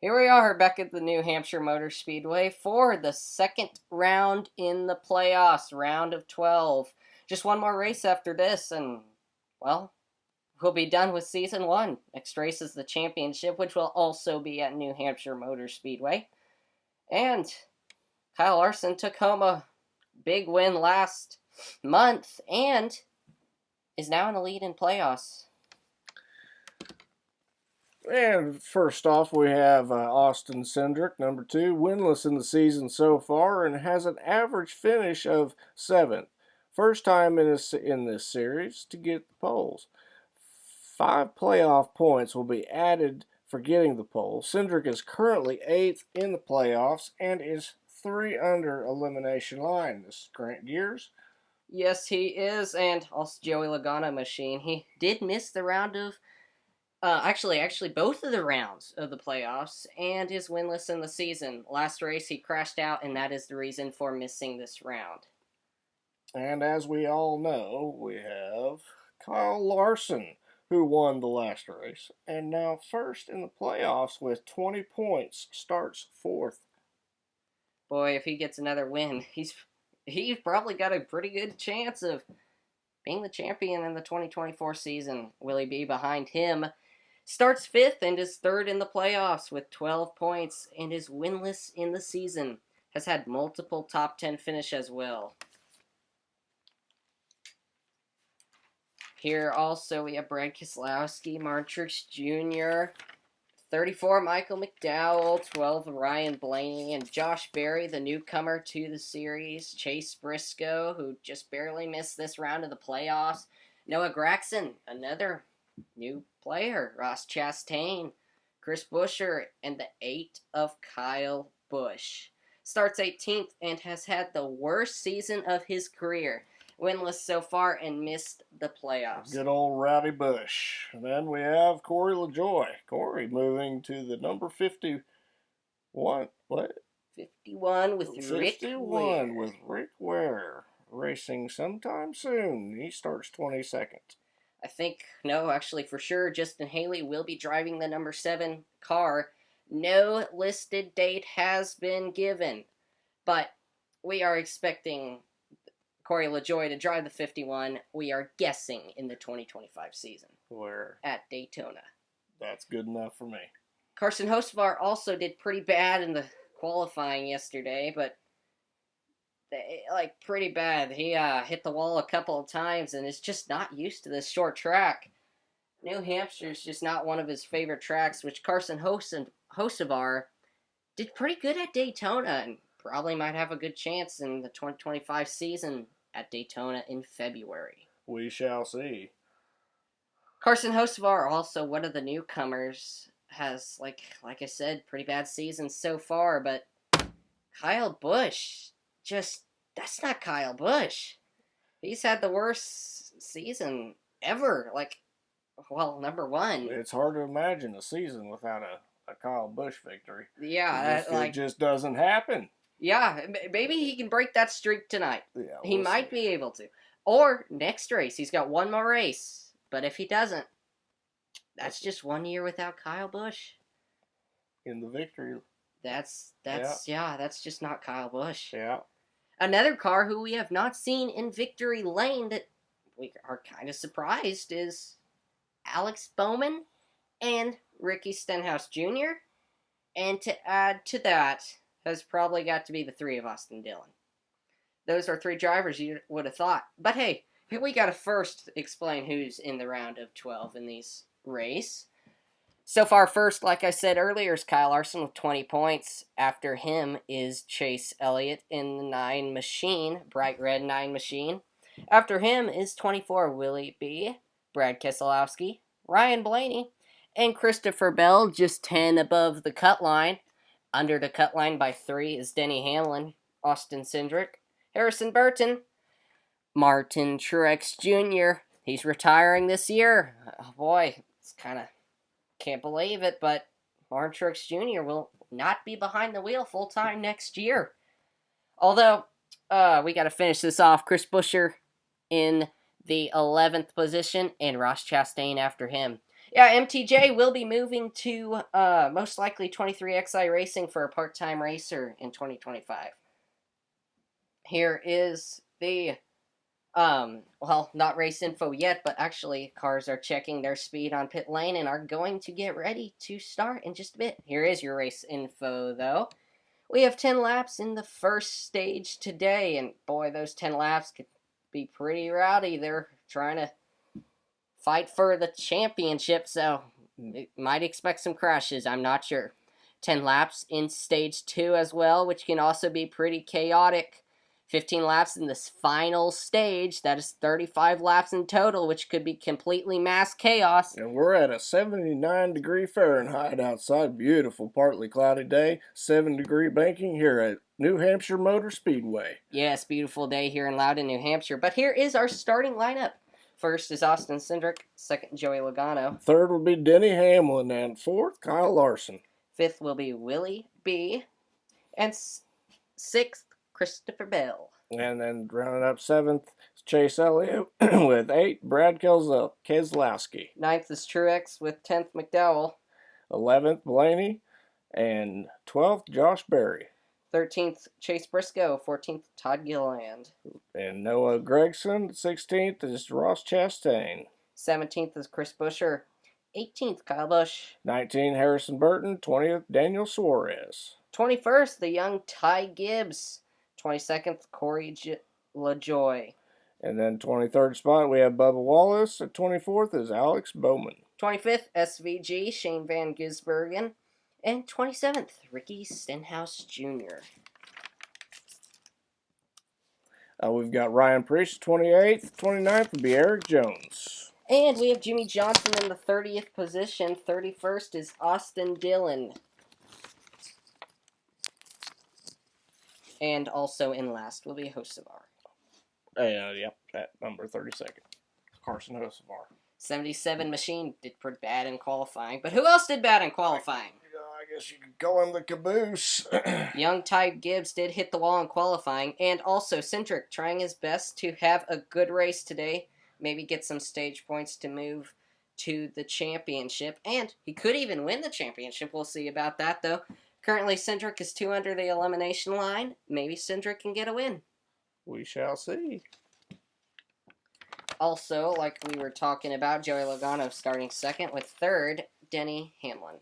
Here we are back at the New Hampshire Motor Speedway for the second round in the playoffs, round of 12. Just one more race after this, and, well, we'll be done with season one. Next race is the championship, which will also be at New Hampshire Motor Speedway. And Kyle Larson took home a big win last month and is now in the lead in playoffs. And first off, we have Austin Cindric, number 2, winless in the season so far and has an average finish of 7th. First time in this series to get the poles. 5 playoff points will be added for getting the pole. Cindric is currently 8th in the playoffs and is 3 under elimination line. This is Grant Gears. Yes, he is, and also Joey Logano machine. He did miss the round of actually, both of the rounds of the playoffs, and is winless in the season. Last race, he crashed out, and that is the reason for missing this round. And as we all know, we have Kyle Larson, who won the last race, and now first in the playoffs with 20 points, starts 4th. Boy, if he gets another win, he's probably got a pretty good chance of being the champion in the 2024 season. Will he be behind him? Starts 5th and is 3rd in the playoffs with 12 points and is winless in the season. Has had multiple top 10 finish as well. Here also we have Brad Keselowski, Martin Truex Jr., 34 Michael McDowell, 12 Ryan Blaney, and Josh Berry, the newcomer to the series. Chase Briscoe, who just barely missed this round of the playoffs. Noah Gragson, another new player. Ross Chastain, Chris Buescher, and the 8 of Kyle Busch. Starts 18th and has had the worst season of his career. Winless so far and missed the playoffs. Good old Rowdy Busch. And then we have Corey LaJoie. Corey moving to the number 51. What? 51 with Rick 51 with Rick Ware. Racing sometime soon. He starts 22nd. I think, no, actually for sure, Justin Haley will be driving the number 7 car. No listed date has been given, but we are expecting Corey LaJoie to drive the 51. We are guessing in the 2025 season. Where? At Daytona. That's good enough for me. Carson Hocevar also did pretty bad in the qualifying yesterday, but pretty bad. He hit the wall a couple of times and is just not used to this short track. New Hampshire is just not one of his favorite tracks, which Carson Hocevar did pretty good at Daytona and probably might have a good chance in the 2025 season at Daytona in February. We shall see. Carson Hocevar, also one of the newcomers, has, like I said, pretty bad season so far, but Kyle Busch, that's not Kyle Busch. He's had the worst season ever. Number 1. It's hard to imagine a season without a Kyle Busch victory. Yeah, it just doesn't happen. Yeah, maybe he can break that streak tonight. Yeah, he might be able to. Or next race, he's got one more race. But if he doesn't, that's just 1 year without Kyle Busch. In the victory. That's just not Kyle Busch. Yeah. Another car who we have not seen in victory lane that we are kind of surprised is Alex Bowman and Ricky Stenhouse Jr. And to add to that has probably got to be the 3 of Austin Dillon. Those are 3 drivers you would have thought. But hey, we got to first explain who's in the round of 12 in these race. So far first, like I said earlier, is Kyle Larson with 20 points. After him is Chase Elliott in the 9 machine, bright red 9 machine. After him is 24 Willie B., Brad Keselowski, Ryan Blaney, and Christopher Bell, just 10 above the cut line. Under the cut line by 3 is Denny Hamlin, Austin Cindric, Harrison Burton, Martin Truex Jr. He's retiring this year. Oh boy, it's kind of can't believe it, but Martin Truex Jr. will not be behind the wheel full time next year. Although, we got to finish this off. Chris Buescher in the 11th position and Ross Chastain after him. Yeah, MTJ will be moving to most likely 23XI Racing for a part-time racer in 2025. Here is the well, not race info yet, but actually cars are checking their speed on pit lane and are going to get ready to start in just a bit. Here is your race info though. We have 10 laps in the first stage today, and boy, those 10 laps could be pretty rowdy. They're trying to fight for the championship, so might expect some crashes. I'm not sure. 10 laps in stage 2 as well, which can also be pretty chaotic. 15 laps in this final stage. That is 35 laps in total, which could be completely mass chaos. And we're at a 79-degree Fahrenheit outside. Beautiful, partly cloudy day. 7-degree banking here at New Hampshire Motor Speedway. Yes, beautiful day here in Loudon, New Hampshire. But here is our starting lineup. First is Austin Cindric. Second, Joey Logano. Third will be Denny Hamlin. And fourth, Kyle Larson. Fifth will be Willie B. And sixth, Christopher Bell. And then rounding up seventh, Chase Elliott with 8, Brad Keselowski. Ninth is Truex with 10th, McDowell. 11th, Blaney. And 12th, Josh Berry. 13th, Chase Briscoe. 14th, Todd Gilliland. And Noah Gregson. 16th is Ross Chastain. 17th is Chris Buescher. 18th, Kyle Busch. 19th, Harrison Burton. 20th, Daniel Suarez. 21st, the young Ty Gibbs. 22nd, Corey LaJoy. And then 23rd spot, we have Bubba Wallace. At 24th is Alex Bowman. 25th, SVG, Shane Van Gisbergen. And 27th, Ricky Stenhouse Jr. We've got Ryan Preece, 28th. 29th would be Eric Jones. And we have Jimmy Johnson in the 30th position. 31st is Austin Dillon. And also in last will be Hocevar. Yep, at number 32nd. Carson Hocevar. 77 Machine did pretty bad in qualifying. But who else did bad in qualifying? I guess you could call him the caboose. Young Ty Gibbs did hit the wall in qualifying. And also Cindric trying his best to have a good race today. Maybe get some stage points to move to the championship. And he could even win the championship. We'll see about that, though. Currently, Cindric is 2 under the elimination line. Maybe Cindric can get a win. We shall see. Also, like we were talking about, Joey Logano starting second with third, Denny Hamlin.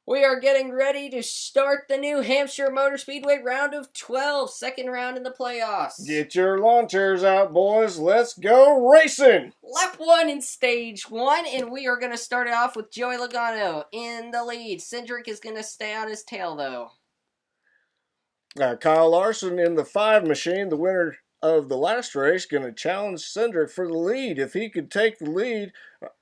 We are getting ready to start the New Hampshire Motor Speedway round of 12, second round in the playoffs. Get your lawn chairs out, boys. Let's go racing. Lap 1 in stage 1, and we are going to start it off with Joey Logano in the lead. Cindric is going to stay on his tail, though. Kyle Larson in the 5 machine, the winner of the last race, going to challenge Cindric for the lead. If he could take the lead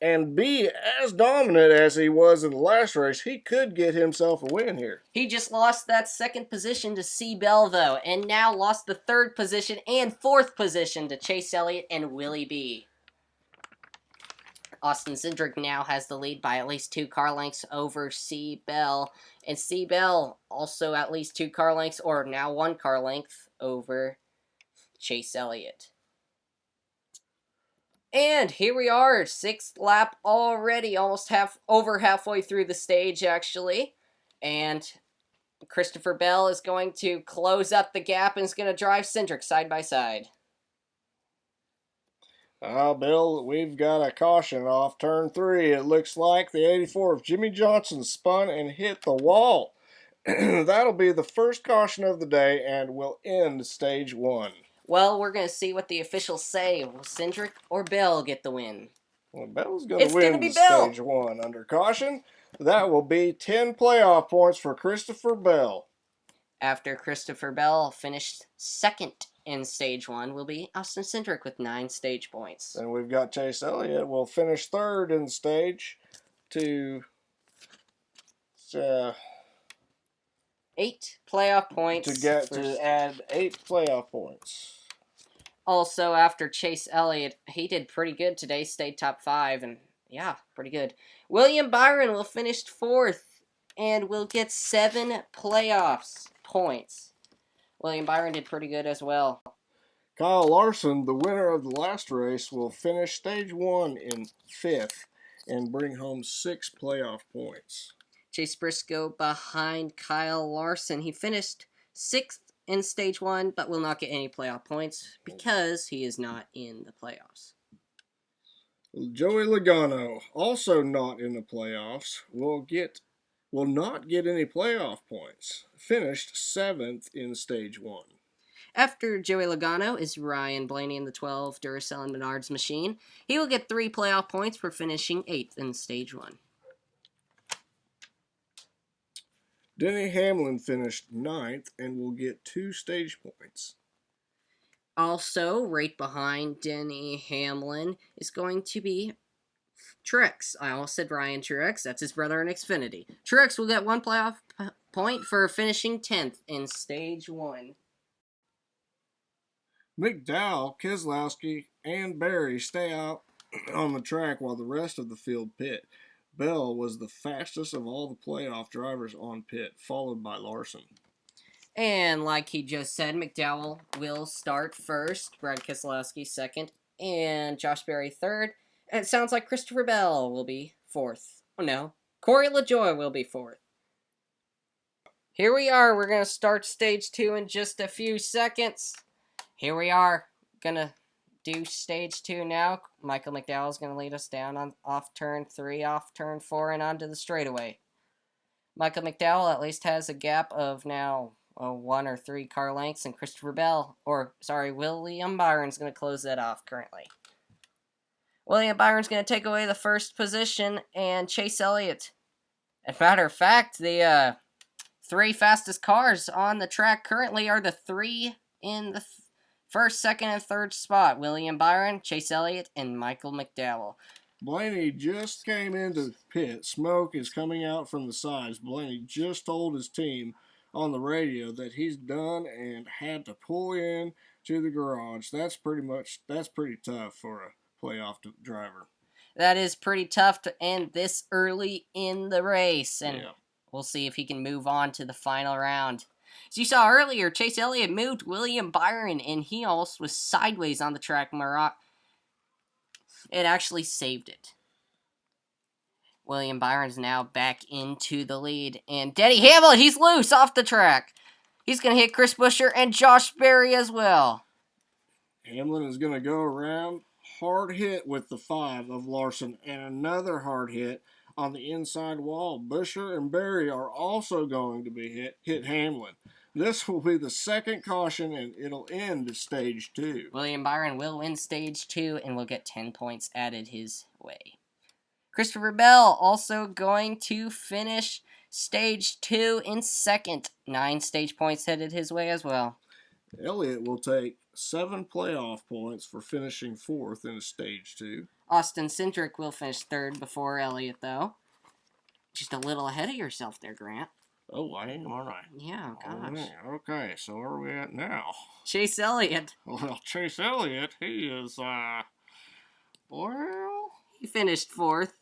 and be as dominant as he was in the last race, he could get himself a win here. He just lost that second position to C. Bell, though, and now lost the third position and fourth position to Chase Elliott and Willie B. Austin Cindric now has the lead by at least 2 car lengths over C. Bell, and C. Bell also at least 2 car lengths, or now 1 car length over Chase Elliott. And here we are, 6th lap already, almost over halfway through the stage, actually. And Christopher Bell is going to close up the gap and is going to drive Cindric side by side. Bill, we've got a caution off turn 3. It looks like the 84 of Jimmy Johnson spun and hit the wall. That'll be the first caution of the day and will end stage 1. Well, we're going to see what the officials say. Will Cindric or Bell get the win? Well, Bell's going to win stage 1 under caution. That will be 10 playoff points for Christopher Bell. After Christopher Bell finished second in stage 1 will be Austin Cindric with 9 stage points. And we've got Chase Elliott will finish third in stage to 8 playoff points. To add 8 playoff points. Also, after Chase Elliott, he did pretty good today, stayed top 5, and yeah, pretty good. William Byron will finish 4th and will get 7 playoffs points. William Byron did pretty good as well. Kyle Larson, the winner of the last race, will finish stage 1 in 5th and bring home 6 playoff points. Chase Briscoe behind Kyle Larson. He finished 6th in stage 1, but will not get any playoff points because he is not in the playoffs. Joey Logano, also not in the playoffs, will not get any playoff points. Finished 7th in stage 1. After Joey Logano is Ryan Blaney in the 12 Duracell and Menards machine. He will get 3 playoff points for finishing 8th in stage 1. Denny Hamlin finished 9th and will get 2 stage points. Also, right behind Denny Hamlin is going to be Truex. I almost said Ryan Truex. That's his brother in Xfinity. Truex will get 1 playoff point for finishing 10th in stage 1. McDowell, Keselowski, and Berry stay out on the track while the rest of the field pit. Bell was the fastest of all the playoff drivers on pit, followed by Larson. And like he just said, McDowell will start first, Brad Keselowski second, and Josh Berry third. And it sounds like Christopher Bell will be 4th. Oh no, Corey LaJoie will be 4th. Here we are. We're going to start stage 2 in just a few seconds. Here we are. Gonna do stage 2 now. Michael McDowell is going to lead us down on off turn 3, off turn 4, and onto the straightaway. Michael McDowell at least has a gap of now 1 or 3 car lengths, and William Byron's going to close that off currently. William Byron's going to take away the first position, and Chase Elliott. As a matter of fact, the 3 fastest cars on the track currently are the 3 in the first, second, and third spot. William Byron, Chase Elliott, and Michael McDowell. Blaney just came into pit. Smoke is coming out from the sides. Blaney just told his team on the radio that he's done and had to pull in to the garage. That's pretty tough for a playoff driver. That is pretty tough to end this early in the race, and we'll see if he can move on to the final round. As you saw earlier, Chase Elliott moved William Byron, and he almost was sideways on the track. It actually saved it. William Byron's now back into the lead, and Denny Hamlin, he's loose off the track. He's going to hit Chris Buescher and Josh Berry as well. Hamlin is going to go around, hard hit with the 5 of Larson, and another hard hit on the inside wall. Buescher and Berry are also going to be hit Hamlin. This will be the second caution, and it'll end stage 2. William Byron will win stage 2 and will get 10 points added his way. Christopher Bell also going to finish stage 2 in second. 9 stage points headed his way as well. Elliott will take 7 playoff points for finishing 4th in stage 2. Austin Cindric will finish 3rd before Elliott, though. Just a little ahead of yourself there, Grant. Oh, I am, aren't I? Yeah, gosh. Okay, so where are we at now? Chase Elliott. Well, Chase Elliott, he is, he finished 4th,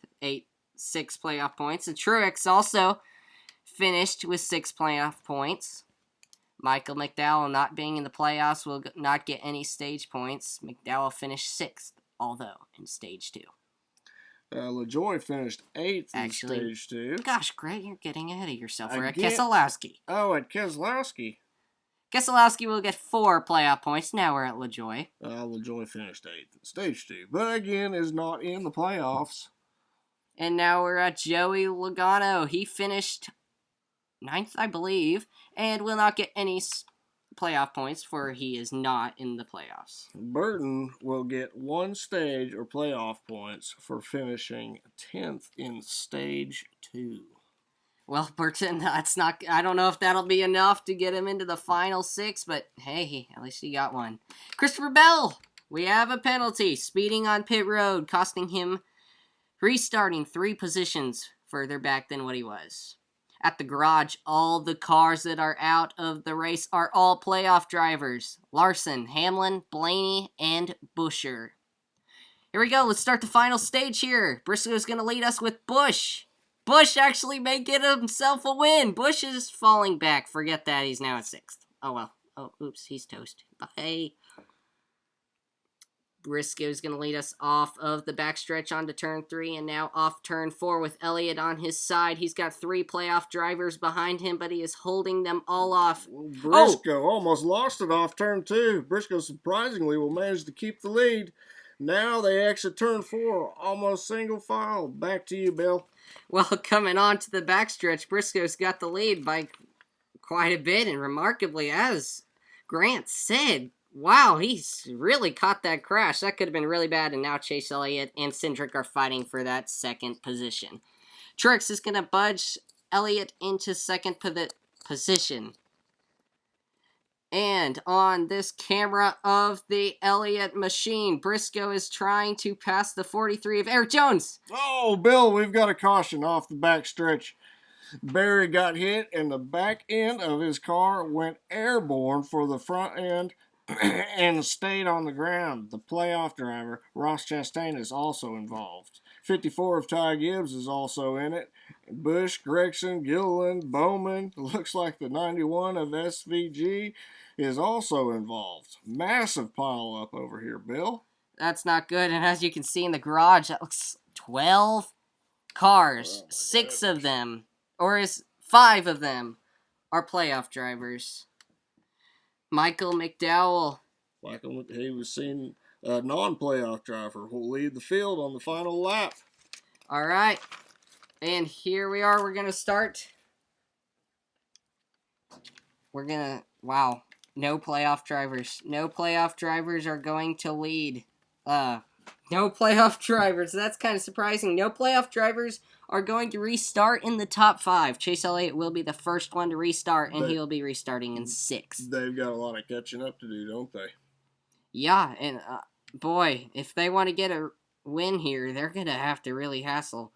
6 playoff points. And Truex also finished with 6 playoff points. Michael McDowell, not being in the playoffs, will not get any stage points. McDowell finished 6th, although in stage 2. LaJoie finished 8th in stage 2. Gosh, Greg, you're getting ahead of yourself. We're at Keselowski. Oh, at Keselowski. Keselowski will get 4 playoff points. Now we're at LaJoie. LaJoie finished 8th in stage 2, but again is not in the playoffs. And now we're at Joey Logano. He finished 9th, I believe, and will not get any playoff points, for he is not in the playoffs. Burton will get 1 stage or playoff points for finishing 10th in stage 2. Well, Burton, I don't know if that'll be enough to get him into the final 6, but hey, at least he got 1. Christopher Bell, we have a penalty. Speeding on pit road, costing him restarting 3 positions further back than what he was. At the garage, all the cars that are out of the race are all playoff drivers. Larson, Hamlin, Blaney, and Buescher. Here we go. Let's start the final stage here. Briscoe's going to lead us with Busch. Busch actually may get himself a win. Busch is falling back. Forget that. He's now at 6th. Oh, well. Oh, oops. He's toast. Bye. Briscoe's going to lead us off of the backstretch onto turn 3 and now off turn 4 with Elliott on his side. He's got 3 playoff drivers behind him, but he is holding them all off. Briscoe almost lost it off turn 2. Briscoe surprisingly will manage to keep the lead. Now they exit turn 4, almost single file. Back to you, Bill. Well, coming on to the backstretch, Briscoe's got the lead by quite a bit, and remarkably, as Grant said, wow, he's really caught that crash. That could have been really bad, and now Chase Elliott and Cindric are fighting for that second position. Truex is going to budge Elliott into second position. And on this camera of the Elliott machine, Briscoe is trying to pass the 43 of Eric Jones. Oh, Bill, we've got a caution off the backstretch. Barry got hit, and the back end of his car went airborne for the front end and stayed on the ground. The playoff driver, Ross Chastain, is also involved. 54 of Ty Gibbs is also in it. Busch, Gregson, Gilliland, Bowman, looks like the 91 of SVG is also involved. Massive pile up over here, Bill. That's not good, and as you can see in the garage, that looks 12 cars. 6 of them, or is 5 of them, are playoff drivers. Michael McDowell. He was seen a non-playoff driver who'll lead the field on the final lap. All right, and here we are. We're going to start. Wow, no playoff drivers. No playoff drivers are going to lead. No playoff drivers. That's kind of surprising. No playoff drivers are going to restart in the top 5. Chase Elliott will be the first one to restart, and he'll be restarting in 6th. They've got a lot of catching up to do, don't they? Yeah, and boy, if they want to get a win here, they're going to have to really hassle.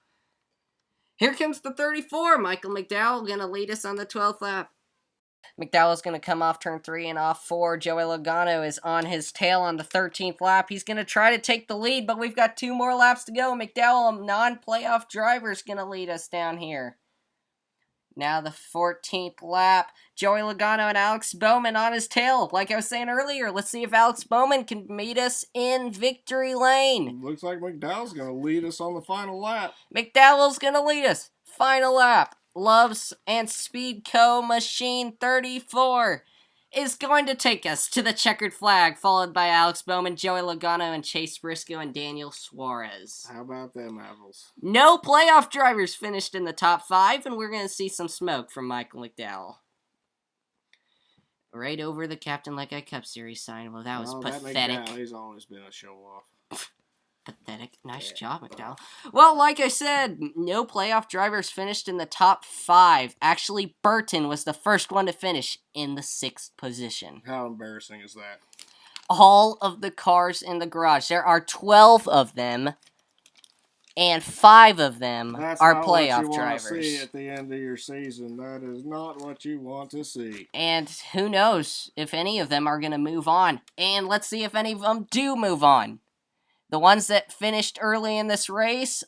Here comes the 34. Michael McDowell going to lead us on the 12th lap. McDowell's going to come off turn 3 and off 4. Joey Logano is on his tail on the 13th lap. He's going to try to take the lead, but we've got 2 more laps to go. McDowell, a non-playoff driver, is going to lead us down here. Now the 14th lap. Joey Logano and Alex Bowman on his tail. Like I was saying earlier, let's see if Alex Bowman can meet us in victory lane. Looks like McDowell's going to lead us on the final lap. McDowell's going to lead us. Final lap. Loves and Speedco Machine 34 is going to take us to the checkered flag, followed by Alex Bowman, Joey Logano, and Chase Briscoe and Daniel Suarez. How about them apples? No playoff drivers finished in the top 5, and we're going to see some smoke from Michael McDowell. Right over the Captainlegi Cup Series sign. Well, that was pathetic. He's always been a show-off. Pathetic. Nice job, McDowell. Well, like I said, no playoff drivers finished in the top 5. Actually, Burton was the first one to finish in the 6th position. How embarrassing is that? All of the cars in the garage. There are 12 of them, and 5 of them are playoff drivers. That's not what you want to see at the end of your season. That is not what you want to see. And who knows if any of them are going to move on. And let's see if any of them do move on. The ones that finished early in this race,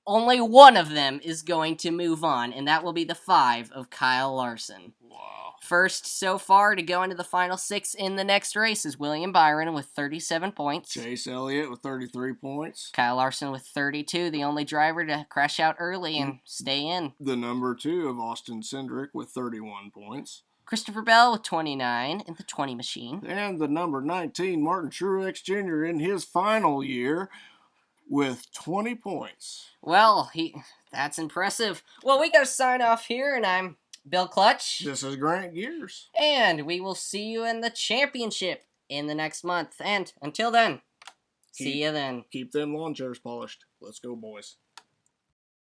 only one of them is going to move on, and that will be the 5 of Kyle Larson. Wow. First so far to go into the final 6 in the next race is William Byron with 37 points. Chase Elliott with 33 points. Kyle Larson with 32, the only driver to crash out early and stay in. The number 2 of Austin Cindric with 31 points. Christopher Bell with 29 in the 20 machine. And the number 19, Martin Truex Jr. in his final year with 20 points. Well, that's impressive. Well, we got to sign off here, and I'm Bill Clutch. This is Grant Gears. And we will see you in the championship in the next month. And until then, see you then. Keep them lawn chairs polished. Let's go, boys.